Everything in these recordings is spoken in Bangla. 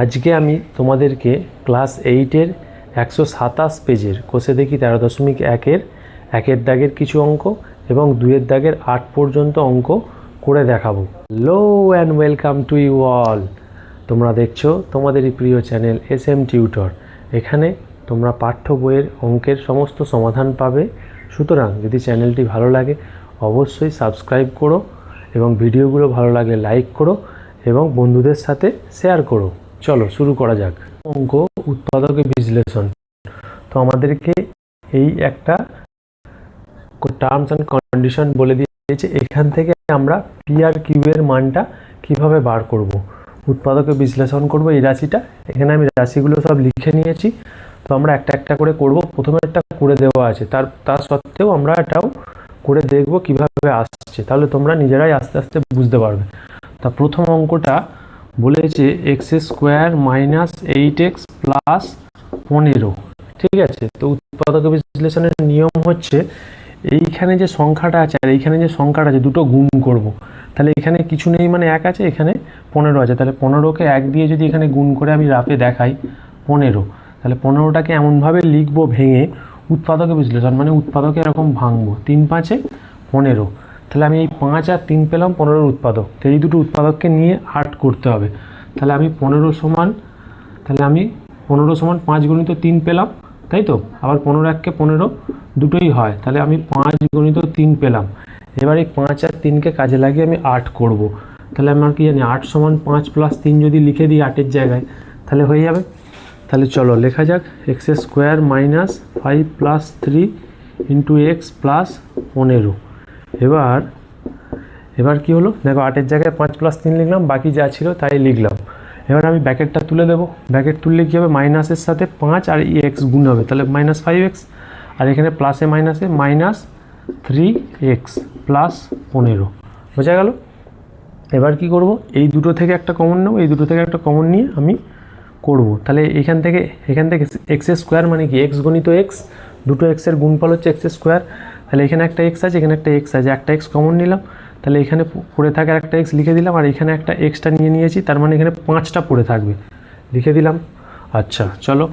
আজকে আমি তোমাদেরকে ক্লাস 8-এর 127 পেজের কোষে দেখি 13.1-এর একের দাগের কিছু অঙ্ক এবং 2-এর দাগের 8 পর্যন্ত অঙ্ক করে দেখাবো। Hello and welcome to you all. তোমরা দেখছো তোমাদেরই প্রিয় চ্যানেল SM টিউটর। এখানে তোমরা পাঠ্য বইয়ের অঙ্কের সমস্ত সমাধান পাবে। সুতরাং যদি চ্যানেলটি ভালো লাগে অবশ্যই সাবস্ক্রাইব করো এবং ভিডিওগুলো ভালো লাগলে লাইক করো এবং বন্ধুদের সাথে শেয়ার করো। চলো শুরু করা যাক। অঙ্ক উৎপাদকের বিশ্লেষণ। তো আমাদেরকে এই একটা টার্মস অ্যান্ড কন্ডিশন বলে দিয়েছে, এখান থেকে আমরা পি আর কিউ এর মানটা কিভাবে বার করব। উৎপাদকের বিশ্লেষণ করব এই রাশিটা। এখানে আমি রাশিগুলো সব লিখে নিয়েছি। তো আমরা একটা একটা করে করব। প্রথমে একটা করে দেওয়া আছে, তার সত্ত্বেও আমরা এটাও করে দেখব কিভাবে আসছে, তাহলে তোমরা নিজেরাই আস্তে আস্তে বুঝতে পারবে। তা প্রথম অঙ্কটা বলেছে x square minus 8x plus 15। ঠিক আছে, তো উৎপাদক বিশ্লেষণের নিয়ম হচ্ছে এইখানে যে সংখ্যাটা আছে আর এইখানে যে সংখ্যাটা আছে দুটো গুণ করব। তাহলে এখানে কিছু নেই মানে 1 আছে, এখানে 15 আছে, তাহলে 15কে 1 দিয়ে যদি এখানে গুণ করে আমি রাফে দেখাই 15, তাহলে 15টাকে এমনভাবে লিখবো ভেঙে উৎপাদকের বিশ্লেষণ মানে উৎপাদকে এরকম ভাঙবো 3 5 15। তাহলে আমি এই 5 আর 3 পেলাম 15-র উৎপাদক। তো এই দুটো উৎপাদককে নিয়ে 8 করতে হবে। তাহলে আমি 15 সমান 5 গুণিত 3 পেলাম, তাই তো? আবার 15 1 কে 15 দুটোই হয়, তাহলে আমি 5 গুণিত 3 পেলাম। এবার এই 5 আর 3কে কাজে লাগিয়ে আমি 8 করব। তাহলে আমার কি জানি 8 সমান 5 প্লাস 3 যদি লিখে দিই 8-এর জায়গায় তাহলে হয়ে যাবে। তাহলে চলো লেখা যাক x square minus 5 plus 3 into x plus 15। এবার কি হলো দেখো, 8-এর জায়গায় 5 প্লাস 3 লিখলাম, বাকি যা ছিল তাই লিখলাম। এবার আমি ব্র্যাকেটটা তুলে দেবো। ব্র্যাকেট তুললে কী হবে, মাইনাসের সাথে 5 আর এক্স গুণ হবে, তাহলে মাইনাস 5x, আর এখানে প্লাসে মাইনাসে মাইনাস 3x প্লাস 15। বোঝা গেল? এবার কি করব, এই দুটো থেকে একটা কমন নেব, এই দুটো থেকে একটা কমন নিয়ে আমি করব। তাহলে এখান থেকে এক্স স্কোয়ার মানে কি এক্স গণিত এক্স, দুটো এক্সের গুণফল হচ্ছে এক্স স্কোয়ার। তাহলে এখানে একটা এক্স আছে, এখানে একটা এক্স আছে, একটা এক্স কমন নিলাম, তাহলে এখানে পড়ে থাকে একটা এক্স লিখে দিলাম, আর এখানে একটা এক্সটা নিয়েছি, তার মানে এখানে 5টা পড়ে থাকবে, লিখে দিলাম। আচ্ছা চলো,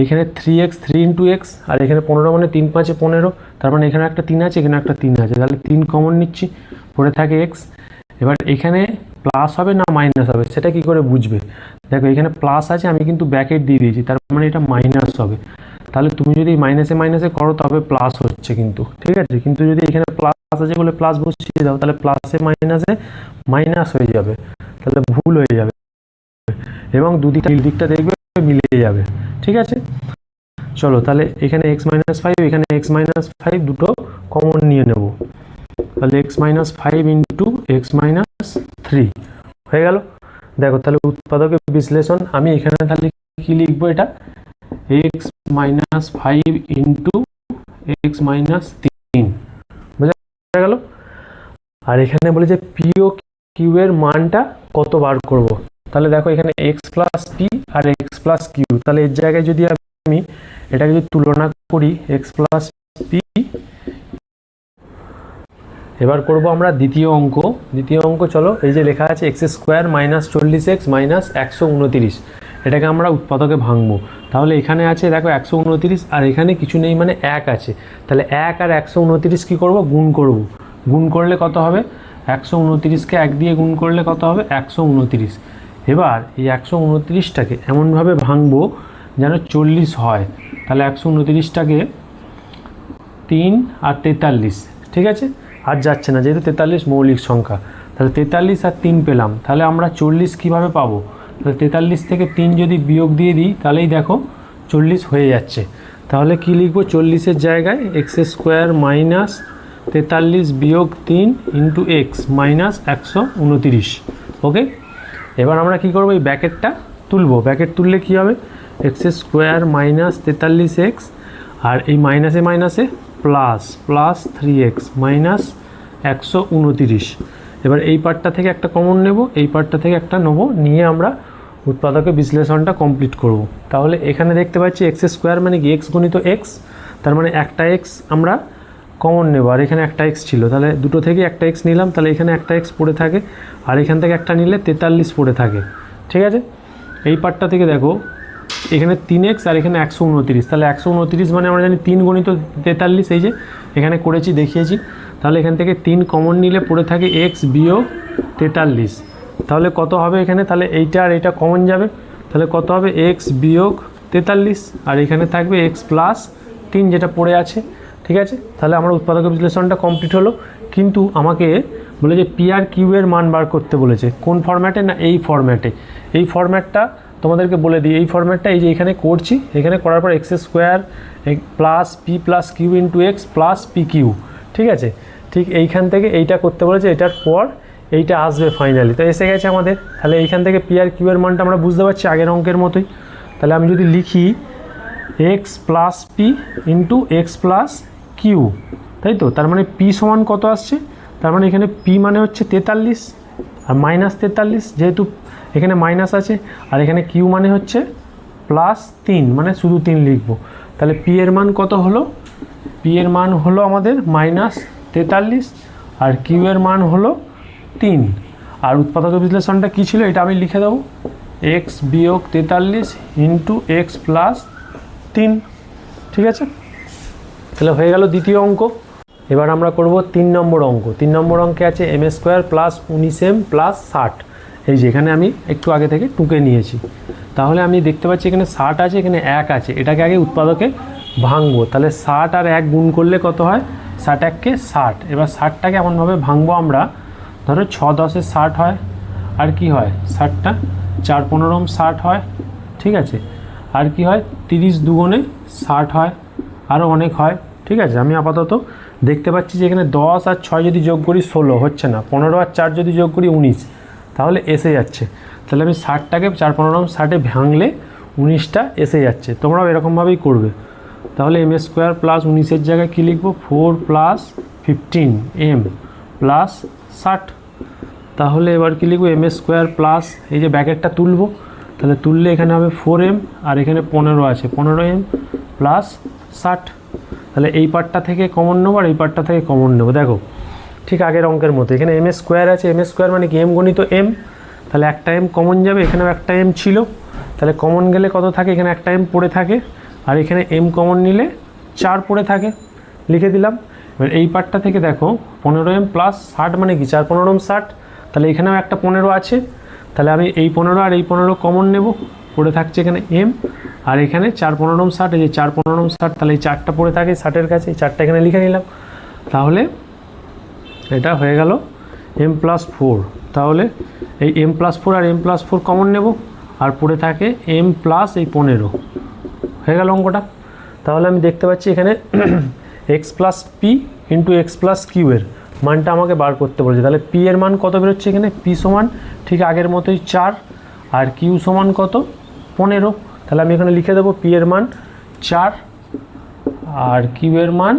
এইখানে 3x 3 ইন্টু এক্স, আর এখানে 15 মানে 3 5 15, তার মানে এখানে একটা 3 আছে, এখানে একটা 3 আছে, তাহলে 3 কমন নিচ্ছি, পড়ে থাকে এক্স। এবার এখানে প্লাস হবে না মাইনাস হবে সেটা কি করে বুঝবে? দেখো এখানে প্লাস আছে, আমি কিন্তু ব্র্যাকেট দিয়ে দিয়েছি, তার মানে এটা মাইনাস হবে। তাহলে তুমি যদি মাইনাসে মাইনাসে করো তবে প্লাস হচ্ছে কিন্তু, ঠিক আছে? কিন্তু যদি এখানে প্লাস আছে বলে প্লাস বসিয়ে দাও তাহলে প্লাসে মাইনাসে মাইনাস হয়ে যাবে, তাহলে ভুল হয়ে যাবে এবং দিকটা দেখবে মিলে যাবে। ঠিক আছে, চলো তাহলে এখানে x মাইনাস 5, এখানে x মাইনাস 5 দুটো কমন নিয়ে নেব। তাহলে x minus 5 into x minus 3 হয়ে গেল। দেখো তাহলে উৎপাদকের বিশ্লেষণ আমি এখানে তাহলে কি লিখবো, এটা x minus 5 into x minus 3, বোঝা গেল। আর এখানে বলে যে পি ও কিউ এর মানটা কত বার করব। তাহলে দেখো এখানে x plus P R x plus Q, তাহলে এর জায়গায় যদি আমি এটাকে যদি তুলনা করি এক্স প্লাস পি। এবার করব আমরা দ্বিতীয় অঙ্ক। চলো, এই যে লেখা আছে x square minus 40x minus 129, এটাকে আমরা উৎপাদকে ভাঙবো। তাহলে এখানে আছে দেখো 129 আর এখানে কিছু নেই মানে 1 আছে, তাহলে 1 আর 129 কী করব, গুণ করলে কত হবে, 129কে 1 দিয়ে গুণ করলে কত হবে 129। এবার এই 129টাকে এমনভাবে ভাঙবো যেন 40 হয়। তাহলে 129টাকে 3 আর 43, ঠিক আছে, আর যাচ্ছে না যেহেতু 43 মৌলিক সংখ্যা। তাহলে 43 আর 3 পেলাম, তাহলে আমরা 40 কীভাবে পাবো? তাহলে 43 থেকে 3 যদি বিয়োগ দিয়ে দিই তাহলেই দেখো 40 হয়ে যাচ্ছে। তাহলে কি লিখবো, 40-এর জায়গায় এক্স স্কোয়ার মাইনাস 43 বিয়োগ 3 ইন্টু এক্স মাইনাস 129। ওকে, এবার আমরা কি করবো, এই ব্র্যাকেটটা তুলবো। ব্র্যাকেট তুললে কি হবে, এক্স স্কোয়ার মাইনাস 43x আর এই মাইনাসে মাইনাসে প্লাস 3x মাইনাস 129। এবার এই পার্টটা থেকে একটা কমন নেব, এই পার্টটা থেকে একটা নেবো, নিয়ে আমরা উৎপাদকের বিশ্লেষণটা কমপ্লিট করব। তাহলে এখানে দেখতে পাচ্ছি এক্স স্কোয়ার মানে কি এক্স গণিত এক্স, তার মানে একটা এক্স আমরা কমন নেব, আর এখানে একটা এক্স ছিল, তাহলে দুটো থেকে একটা এক্স নিলাম, তাহলে এখানে একটা এক্স পড়ে থাকে, আর এখান থেকে একটা নিলে 43 পড়ে থাকে। ঠিক আছে, এই পার্টটা থেকে দেখো এখানে 3x আর এখানে 129, তাহলে 129 মানে আমরা জানি 3 গুণিত 43, এই যে এখানে করেছি দেখিয়েছি। তাহলে এখান থেকে 3 কমন নিলে পড়ে থাকে x বিয়োগ 43, তাহলে কত হবে এখানে, তাহলে এইটা আর এইটা কমন যাবে, তাহলে কত হবে x বিয়োগ 43 আর এখানে থাকবে x প্লাস 3 যেটা পড়ে আছে। ঠিক আছে, তাহলে আমরা উৎপাদক বিশ্লেষণটা কমপ্লিট হলো। কিন্তু আমাকে বলে যে পি আর কিউ এর মান বার করতে বলেছে, কোন ফরম্যাটে, না এই ফরম্যাটে। এই ফরম্যাটটা তোমাদেরকে বলে দিই, এই ফরম্যাটটা এই যে এখানে করছি, এখানে করার পর x square plus p plus q into x plus p q. ঠিক আছে, ঠিক এইখান থেকে এইটা করতে বলেছে, এটার পর এইটা আসবে ফাইনালি, তো এসে গেছে আমাদের। তাহলে এইখান থেকে পি আর কিউ এর মানটা আমরা বুঝতে পারছি আগের অঙ্কের মতোই। তাহলে আমি যদি লিখি x plus p into x plus q, তাই তো, তার মানে পি সমান কত আসছে, তার মানে এখানে পি মানে হচ্ছে 43 আর মাইনাস 43, যেহেতু এখানে মাইনাস আছে, আর এখানে কিউ মানে হচ্ছে প্লাস 3, মানে শুধু 3 লিখবো। তাহলে পি এর মান কত হলো, পি এর মান হলো আমাদের মাইনাস 43 আর কিউ এর মান হলো 3। আর উৎপাদক বিশ্লেষণটা কী ছিল এটা আমি লিখে দেবো, এক্স বিয়োগ 43 ইন্টু এক্স প্লাস 3। ঠিক আছে, তাহলে হয়ে গেল দ্বিতীয় অঙ্ক। এবার আমরা করব 3 নম্বর অঙ্ক। 3 নম্বর অঙ্কে আছে M square plus 19m plus 60। এই যে এখানে আমি একটু আগে থেকে টুকে নিয়েছি, তাহলে আমি দেখতে পাচ্ছি এখানে 60 আছে, এখানে 1 আছে, এটাকে আগে উৎপাদকে ভাঙবো। তাহলে 60 আর 1 গুণ করলে কত হয়, 60 1 60। এবার 60টাকে এমনভাবে ভাঙবো আমরা, ধরো 6 10 60 হয়, আর কি হয় 60টা 4 15 60 হয়। ঠিক আছে, আর কি হয় 30 দুগুণে 60 হয়, আরও অনেক হয়। ঠিক আছে, আমি আপাতত দেখতে পাচ্ছি যে এখানে 10 আর 6 যদি যোগ করি 16 হচ্ছে না, 15 আর 4 যদি যোগ করি 19, তাহলে এসে যাচ্ছে। তাহলে আমি 60টাকে 4 15 60-এ ভাঙলে 19টা এসে যাচ্ছে, তোমরাও এরকমভাবেই করবে। তাহলে এম স্কোয়ার প্লাস 19-এর জায়গায় কী লিখবো, 4 প্লাস 15m প্লাস 60। তাহলে এবার কী লিখবো, এম স্কোয়ার প্লাস এই যে ব্র্যাকেটটা তুলবো, তাহলে তুললে এখানে হবে 4m আর এখানে 15 আছে, 15m প্লাস 60। তাহলে এই পার্টটা থেকে কমন নেবো আর এই পার্টটা থেকে কমন নেবো। দেখো ঠিক আগের অঙ্কের মতো, এখানে এম স্কোয়ার আছে, এম স্কোয়ার মানে কি এম গণিত এম, তাহলে একটা এম কমন যাবে, এখানেও একটা এম ছিল, তাহলে কমন গেলে কত থাকে, এখানে একটা এম পড়ে থাকে, আর এখানে এম কমন নিলে 4 পড়ে থাকে, লিখে দিলাম। এবার এই পার্টটা থেকে দেখো 15m প্লাস 60 মানে কি 4 15 60, তাহলে এখানেও একটা 15 আছে, তাহলে আমি এই 15 আর এই 15 কমন নেব, পড়ে থাকছে এখানে এম, আর এখানে 4 15 60, এই যে 4 15 60, তাহলে এই 4টা পড়ে থাকে 60-এর কাছে, এই 4টা এখানে লিখে নিলাম। তাহলে এটা হয়ে গেল m প্লাস 4, তাহলে এই m প্লাস 4 আর m প্লাস 4 কমন নেব, আর পড়ে থাকে m প্লাস এই 15, হয়ে গেল অঙ্কটা। তাহলে আমি দেখতে পাচ্ছি এখানে x plus p into x plus q এর মানটা আমাকে বার করতে বলেছে। তাহলে পি এর মান কত বেরোচ্ছে, এখানে পি সমান ঠিক আগের মতোই 4 আর কিউ সমান কত 15। তাহলে আমি এখানে লিখে দেবো পি এর মান 4 আর কিউ এর মান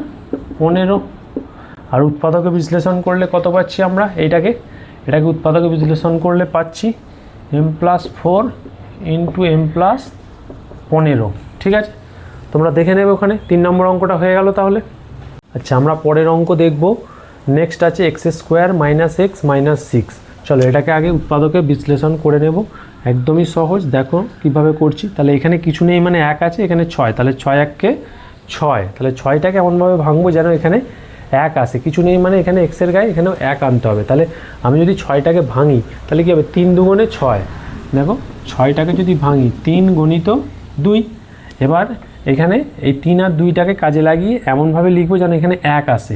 15। আর উৎপাদকে বিশ্লেষণ করলে কত পাচ্ছি আমরা, এটাকে উৎপাদকে বিশ্লেষণ করলে পাচ্ছি m plus 4 into m plus 15। ঠিক আছে, তোমরা দেখে নেবে ওখানে 3 নম্বর অঙ্কটা হয়ে গেল। তাহলে আচ্ছা, আমরা পরের অঙ্ক দেখব। নেক্সট আছে x square minus x minus 6। চলো এটাকে আগে উৎপাদকে বিশ্লেষণ করে নেব, একদমই সহজ। দেখো কিভাবে করছি। তাহলে এখানে কিছু নেই মানে 1 আছে, এখানে 6, তাহলে 6 1 6, তাহলে 6টাকে এমনভাবে ভাঙবো যেন এখানে 1 আসে, কিছু নেই মানে এখানে এক্সের গায়ে এখানেও 1 আনতে হবে। তাহলে আমি যদি 6টাকে ভাঙি তাহলে কী হবে, 3 দুগুণে 6। দেখো 6টাকে যদি ভাঙি 3 গণিত 2। এবার এখানে এই 3 আর 2টাকে কাজে লাগিয়ে এমনভাবে লিখবো যেন এখানে 1 আসে।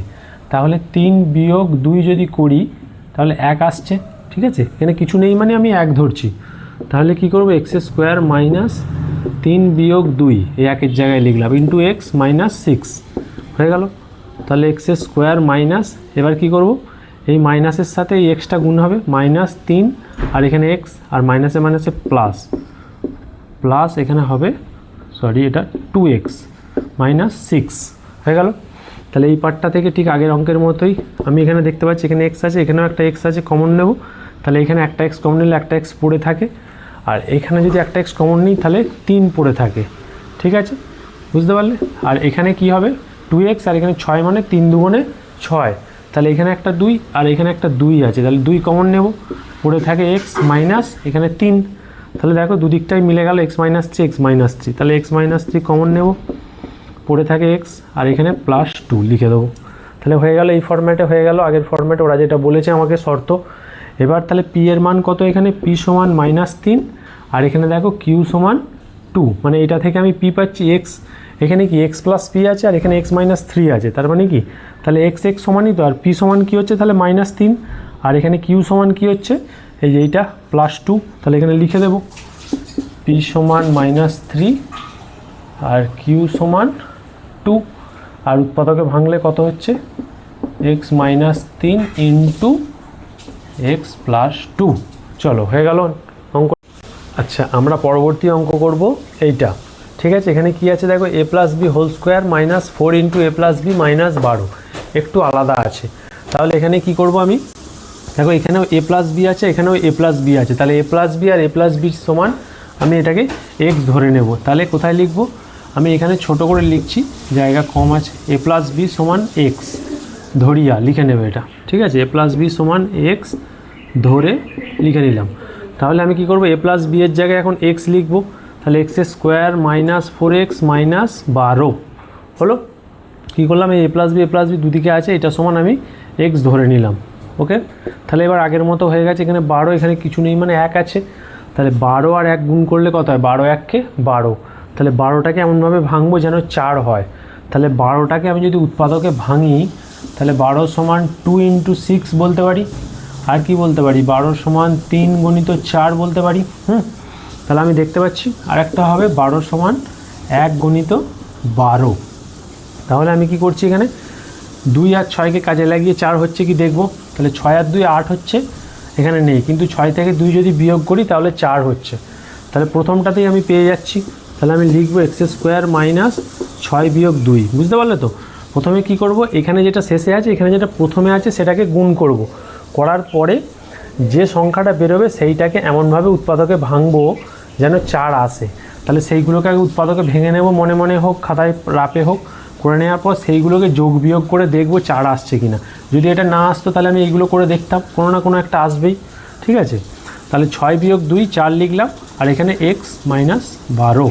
তাহলে 3 বিয়োগ 2 যদি করি তাহলে 1 আসছে। ঠিক আছে, এখানে কিছু নেই মানে আমি 1 ধরছি। তাহলে কি করব, এক্স স্কোয়ার মাইনাস 3 বিয়োগ 2 এই 1-এর জায়গায় লিখলাম ইন্টু এক্স মাইনাস 6 হয়ে গেল। তাহলে এক্স স্কোয়ার মাইনাস, এবার কি করব, এই মাইনাসের সাথে এই এক্সটা গুণ হবে, মাইনাস 3 আর এখানে এক্স, আর মাইনাসে মাইনাসে প্লাস, প্লাস এখানে হবে সরি এটা 2x মাইনাস 6 হয়ে গেল। তাহলে এই পার্টটা থেকে ঠিক আগের অঙ্কের মতোই আমি এখানে দেখতে পাচ্ছি এখানে x আছে, এখানেও একটা x আছে, কমন নেব। তাহলে এখানে একটা x কমন নিলে একটা x পড়ে থাকে, আর এখানে যদি একটা x কমন নিই তাহলে 3 পড়ে থাকে। ঠিক আছে, বুঝতে পারলে। আর এখানে কি হবে 2x আর এখানে 6 মানে 3 দুগুণে 6, তাহলে এখানে একটা 2 আর এখানে একটা 2 আছে, তাহলে 2 কমন নেব, পড়ে থাকে x মাইনাস এখানে 3, তাহলে দেখো দুদিকটাই মিলে গেল x minus three x minus three, তাহলে এক্স মাইনাস থ্রি কমন নেব, পড়ে থাকে এক্স আর এখানে প্লাস টু লিখে দেবো। তাহলে হয়ে গেল এই ফরম্যাটে, হয়ে গেল আগের ফরম্যাটে ওরা যেটা বলেছে আমাকে শর্ত। এবার তাহলে পি এর মান কত, এখানে পি সমান -3 আর এখানে দেখো কিউ সমান 2, মানে এটা থেকে আমি পি পাচ্ছি এক্স, এখানে কি এক্স প্লাস পি আছে আর এখানে এক্স মাইনাস থ্রি আছে, তার মানে কি তাহলে এক্স এক্স সমানই তো, আর পি সমান কী হচ্ছে তাহলে -3 আর এখানে কিউ সমান কী হচ্ছে এই যে এইটা +2, তাহলে এখানে লিখে দেবো পি সমান -3 আর কিউ সমান 2 আর উৎপাদকে ভাঙলে কত হচ্ছে এক্স -3 ইন্টু এক্স প্লাস 2। চলো হয়ে গেল অঙ্ক। আচ্ছা আমরা পরবর্তী অঙ্ক করব এইটা, ঠিক আছে। এখানে কি আছে দেখো, a plus b whole square -4 into a plus b -12, একটু আলাদা আছে। তাহলে এখানে কি করব আমি, দেখো এখানেও এ প্লাস বি আছে, এখানেও এ প্লাস বি আছে, তাহলে এ প্লাস বি আর এ প্লাস বি সমান আমি এটাকে এক্স ধরে নেব। তাহলে কোথায় লিখব, আমি এখানে ছোট করে লিখছি, জায়গা কম আছে, এ প্লাস বি সমান এক্স ধরিয়া লিখে নেবে এটা, ঠিক আছে। এ প্লাস বি সমান এক্স ধরে লিখে নিলাম। তাহলে আমি কি করব, এ প্লাস বি এর জায়গায় এখন এক্স লিখব, তাহলে এক্স স্কোয়ার -4x -12 হলো। কী করলাম, এই এ প্লাস বি দুদিকে আছে, এটা সমান আমি এক্স ধরে নিলাম। ওকে, তাহলে এবার আগের মতো হয়ে গেছে, এখানে 12, এখানে কিছু নেই মানে 1 আছে, তাহলে 12 আর 1 গুণ করলে কত হয়, 12 1 12, তাহলে 12টাকে এমনভাবে ভাঙবো যেন 4 হয়। তাহলে 12টাকে আমি যদি উৎপাদকে ভাঙি তাহলে 12 সমান 2 × 6 বলতে পারি, আর কি বলতে পারি 12 সমান 3 × 4 বলতে পারি। তাহলে আমি দেখতে পাচ্ছি আরেকটা হবে 12 সমান 1 × 12। তাহলে আমি কি করছি, এখানে 2 আর 6কে কাজে লাগিয়ে 4 হচ্ছে কি দেখব, তাহলে 6 আর 2 8 হচ্ছে, এখানে নেই, কিন্তু 6 থেকে 2 যদি বিয়োগ করি তাহলে 4 হচ্ছে। তাহলে প্রথমটাতেই আমি পেয়ে যাচ্ছি, তাহলে আমি লিখব এক্স স্কোয়ার -6 - 2, বুঝতে পারলে তো। প্রথমে কি করব, এখানে যেটা শেষে আছে এখানে যেটা প্রথমে আছে সেটাকে গুণ করব, করার পরে যে সংখ্যাটা বেরোবে সেইটাকে এমনভাবে উৎপাদকে ভাঙবো যেন 4 আসে। তাহলে সেইগুলোকে আগে উৎপাদকে ভেঙে নেব, মনে মনে হোক খাতায় রাপে হোক, করে নেওয়ার পর সেইগুলোকে যোগ বিয়োগ করে দেখব 4 আসছে কি না। যদি এটা না আসতো তাহলে আমি এইগুলো করে দেখতাম, কোনো না কোনো একটা আসবেই, ঠিক আছে। তাহলে 6 - 2 4 লিখলাম, আর এখানে এক্স -12।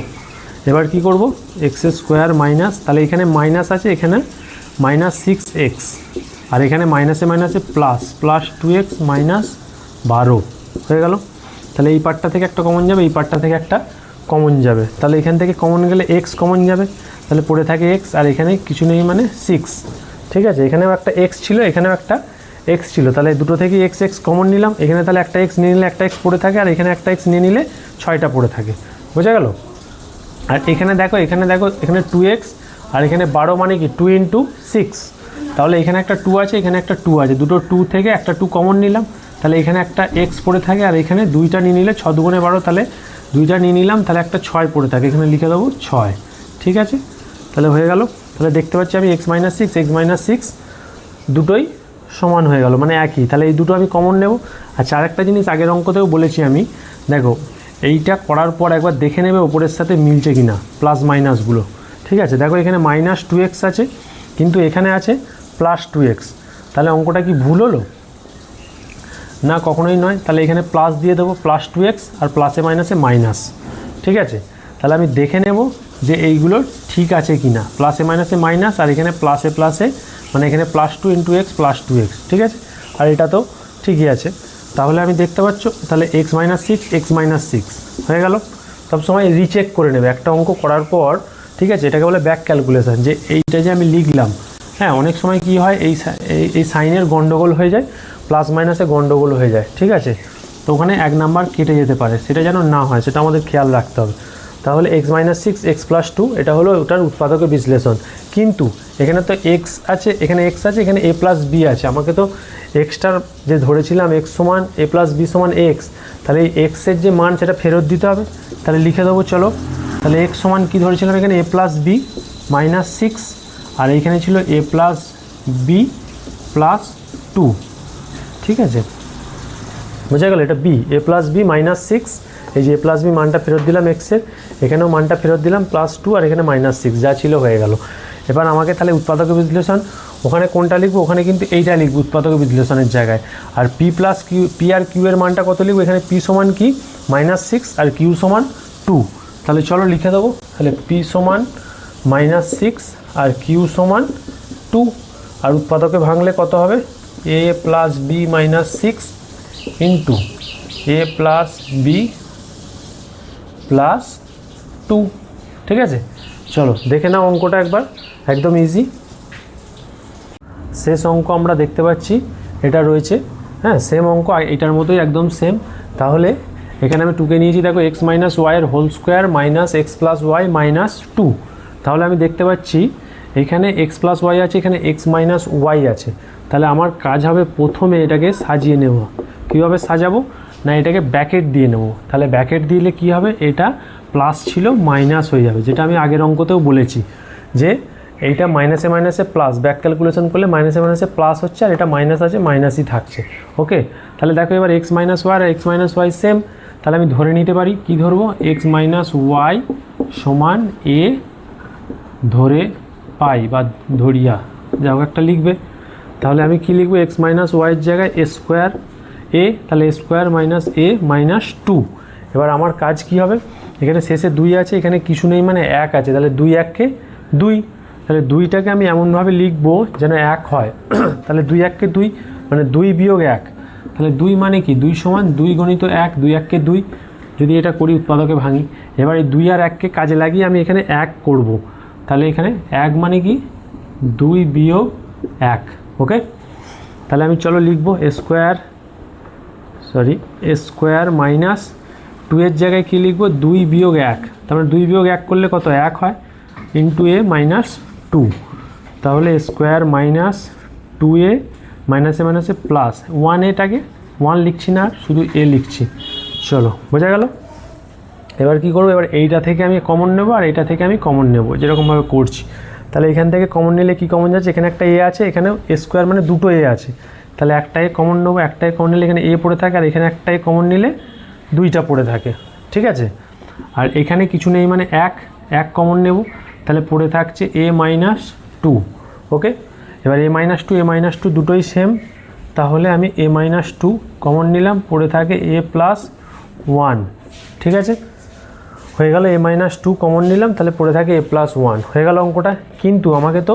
এবার কি করব, এক্স স্কোয়ার মাইনাস, তাহলে এখানে মাইনাস আছে, এখানে -6x, আর এখানে মাইনাসে মাইনাসে প্লাস +2x -12 হয়ে গেল। তাহলে এই পার্টটা থেকে একটা কমন যাবে, এই পার্টটা থেকে একটা কমন যাবে, তাহলে এখান থেকে কমন গেলে x কমন যাবে, তাহলে পড়ে থাকে x, আর এখানে কিছু নেই মানে 6, ঠিক আছে। এখানেও একটা x ছিল, এখানেও একটা x ছিল, তাহলে দুটো থেকে x কমন নিলাম, এখানে তাহলে একটা x নিয়ে নিলে একটা x পড়ে থাকে, আর এখানে একটা x নিয়ে নিলে 6টা পড়ে থাকে, বোঝা গেল। আর এখানে দেখো এখানে 2x, আর এখানে 12 মানে কি 2 × 6, তাহলে এখানে একটা 2 আছে, এখানে একটা 2 আছে, দুটো 2 থেকে একটা 2 কমন নিলাম, তাহলে এখানে একটা x পড়ে থাকে, আর এখানে 2টা নিয়ে নিলে 6 × 2 = 12, তাহলে 2টা নিয়ে নিলাম, তাহলে একটা 6 পড়ে থাকে, এখানে লিখে দেবো 6, ঠিক আছে। তাহলে হয়ে গেল, তাহলে দেখতে পাচ্ছি আমি x - 6 দুটোই সমান হয়ে গেল, মানে একই, তাহলে এই দুটো আমি কমন নেব। আচ্ছা আরেকটা জিনিস আগের অঙ্কতেও বলেছি আমি, দেখো এইটা করার পর একবার দেখে নেবে ওপরের সাথে মিলছে কিনা প্লাস মাইনাসগুলো, ঠিক আছে। দেখো এখানে -2x আছে, কিন্তু এখানে আছে +2x, তাহলে অঙ্কটা কি ভুল হলো না, কখনোই নয়। তাহলে এখানে প্লাস দিয়ে দেবো, +2x আর প্লাসে মাইনাসে মাইনাস, ঠিক আছে। তাহলে আমি দেখে নেব যে এইগুলো ঠিক আছে কি না, প্লাসে মাইনাসে মাইনাস, আর এখানে প্লাসে প্লাসে, মানে এখানে +2 × x +2x, ঠিক আছে, আর এটা তো ঠিকই আছে। তাহলে আমি দেখতে পাচ্ছ, তাহলে x - 6 হয়ে গেল। সব সময় রিচেক করে নেবে একটা অঙ্ক করার পর, ঠিক আছে। এটাকে বলে ব্যাক ক্যালকুলেশন, যে এইটা যে আমি লিখলাম, হ্যাঁ অনেক সময় কি হয় এই সাইনের গন্ডগোল হয়ে যায়, প্লাস মাইনাসে গন্ডগোল হয়ে যায়, ঠিক আছে। তো ওখানে 1 নাম্বার কেটে যেতে পারে, সেটা যেন না হয় সেটা আমাদের খেয়াল রাখতে হবে। তাহলে x - 6 x + 2 এটা হলো ওটার উৎপাদকের বিশ্লেষণ, কিন্তু এখানে তো x আছে, এখানে x আছে, এখানে a + b আছে, আমাকে তো এক্সটার যে ধরেছিলাম x সমান a + b সমান x, তাহলে এই x এর যে মান সেটা ফেরত দিতে হবে। তাহলে লিখে দেবো চলো, তাহলে x সমান কি ধরেছিলাম এখানে a + b -6, আর এইখানে ছিল a + b + 2, ঠিক আছে, বোঝা গেল। এটা b, a + b -6, এই যে a + b মানটা ফেরত দিলাম x এর, এখানেও মানটা ফেরত দিলাম +2, আর এখানে -6, যা ছিল হয়ে গেল। এবার আমাকে তাহলে উৎপাদক বিশ্লেষণ, ওখানে কোনটা লিখবো, ওখানে কিন্তু এইটা লিখবো উৎপাদক বিশ্লেষণের জায়গায়, আর p আর q এর মানটা কত লিখবো, এখানে p সমান কি -6 আর কিউ সমান 2। তাহলে চলো লিখে দেবো, তাহলে পি সমান -6 আর কিউ সমান 2, আর উৎপাদকে ভাঙলে কত হবে, a plus b -6 into a plus b plus 2। ঠিক আছে, চলো দেখে নাও অঙ্কটা একবার, একদম ইজি। শেষ অঙ্ক আমরা দেখতে পাচ্ছি এটা রয়েছে, হ্যাঁ সেম অঙ্ক, এটার মতোই একদম সেম। তাহলে এখানে আমি 2কে নিয়েছি, দেখো x মাইনাস ওয়াইয়ের whole square minus x plus y minus 2। তাহলে আমি দেখতে পাচ্ছি এখানে এক্স প্লাস ওয়াই আছে, এখানে এক্স মাইনাস ওয়াই আছে। তাহলে আমার কাজ হবে প্রথমে এটাকে সাজিয়ে নেব। কীভাবে সাজাবো না, এটাকে ব্যাকেট দিয়ে নেব। তাহলে ব্যাকেট দিলে কি হবে, এটা প্লাস ছিল মাইনাস হয়ে যাবে, যেটা আমি আগের অঙ্কতেও বলেছি যে এইটা মাইনাসে মাইনাসে প্লাস, ব্যাক ক্যালকুলেশন করলে মাইনাসে মাইনাসে প্লাস হচ্ছে, আর এটা মাইনাস আছে মাইনাসই থাকছে। ওকে, তাহলে দেখো এবার এক্স মাইনাস ওয়াই আর এক্স মাইনাস ওয়াই সেম। তাহলে আমি ধরে নিতে পারি, কি ধরবো, এক্স মাইনাস ওয়াই সমান এ ধরে পাই বা ধরিয়া যাও একটা লিখবে। তাহলে আমি কি লিখবো, এক্স মাইনাস ওয়াইয়ের জায়গায় এ স্কোয়ার এ, তাহলে এ স্কোয়ার মাইনাস এ মাইনাস 2। এবার আমার কাজ কি হবে, এখানে শেষে 2 আছে, এখানে কিছু নেই মানে 1 আছে, তাহলে 2 1কে 2, তাহলে 2টাকে আমি এমনভাবে লিখবো যেন 1 হয়। তাহলে 2 1কে 2 মানে 2 বিয়োগ 1, তাহলে 2 মানে কি, 2 সমান 2 গণিত 1, 2 1কে 2। যদি এটা করি উৎপাদকে ভাঙি, এবার এই 2 আর 1কে কাজে লাগিয়ে আমি এখানে 1 করব। তাহলে এখানে 1 মানে কি 2 বিয়োগ 1। ওকে, তাহলে আমি চলো লিখবো এ স্কোয়ার মাইনাস 2 এর জায়গায় কী লিখবো, 2 বিয়োগ 1, তারপরে 2 বিয়োগ 1 করলে কত 1 হয়, ইন্টু এ মাইনাস 2। তাহলে স্কোয়ার মাইনাস 2a মাইনাসে মাইনাসে প্লাস 1aটাকে 1 লিখছি না, শুধু a লিখছি। চলো বোঝা গেল। এবার কি করবো, এবার এইটা থেকে আমি কমন নেব আর এইটা থেকে আমি কমন নেব, যেরকমভাবে করছি। তাহলে এখান থেকে কমন নিলে কি কমন যাচ্ছে, এখানে একটা এ আছে, এখানে এ স্কোয়ার মানে দুটো এ আছে, তাহলে একটাই কমন নেবো, একটাই কমন নিলে এখানে এ পড়ে থাকে, আর এখানে একটাই কমন নিলে 2টা পড়ে থাকে। ঠিক আছে, আর এখানে কিছু নেই মানে 1 কমন নেব, তাহলে পড়ে থাকছে এ মাইনাস 2। ওকে, এবার এ মাইনাস 2 দুটোই সেম, তাহলে আমি এ মাইনাস 2 কমন নিলাম, পড়ে থাকে এ প্লাস 1। ঠিক আছে, হয়ে গেল, এ মাইনাস 2 কমন নিলাম, তাহলে পড়ে থাকে এ প্লাস 1, হয়ে গেল অঙ্কটা। কিন্তু আমাকে তো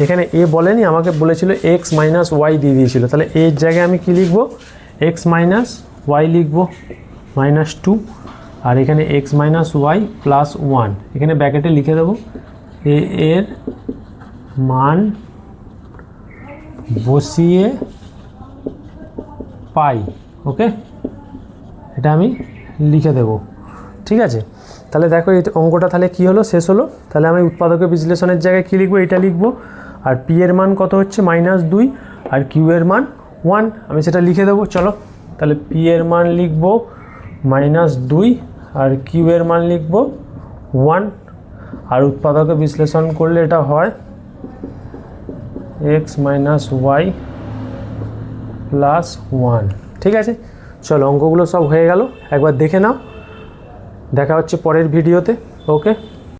এখানে এ বলেনি, আমাকে বলেছিল এক্স মাইনাস ওয়াই দিয়ে দিয়েছিল। তাহলে এর জায়গায় আমি কি লিখবো, এক্স মাইনাস ওয়াই লিখবো -2, আর এখানে এক্স মাইনাস ওয়াই প্লাস 1 এখানে ব্র্যাকেটে লিখে দেবো, এ এর মান বসিয়ে পাই। ওকে, এটা আমি লিখে দেবো। ঠিক আছে, তাহলে দেখো এই অঙ্কটা তাহলে কী হলো, শেষ হলো। তাহলে আমি উৎপাদক বিশ্লেষণের জায়গায় কী লিখবো, এটা লিখবো, আর পি এর মান কত হচ্ছে -2 আর কিউ এর মান 1, আমি সেটা লিখে দেবো। চলো, তাহলে পি এর মান লিখবো -2 আর কিউ এর মান লিখবো 1, আর উৎপাদকে বিশ্লেষণ করলে এটা হয় এক্স মাইনাস ওয়াই প্লাস 1। ঠিক আছে, চলো অঙ্কগুলো সব হয়ে গেল, একবার দেখে নাও, দেখা হচ্ছে পরের ভিডিওতে। ওকে।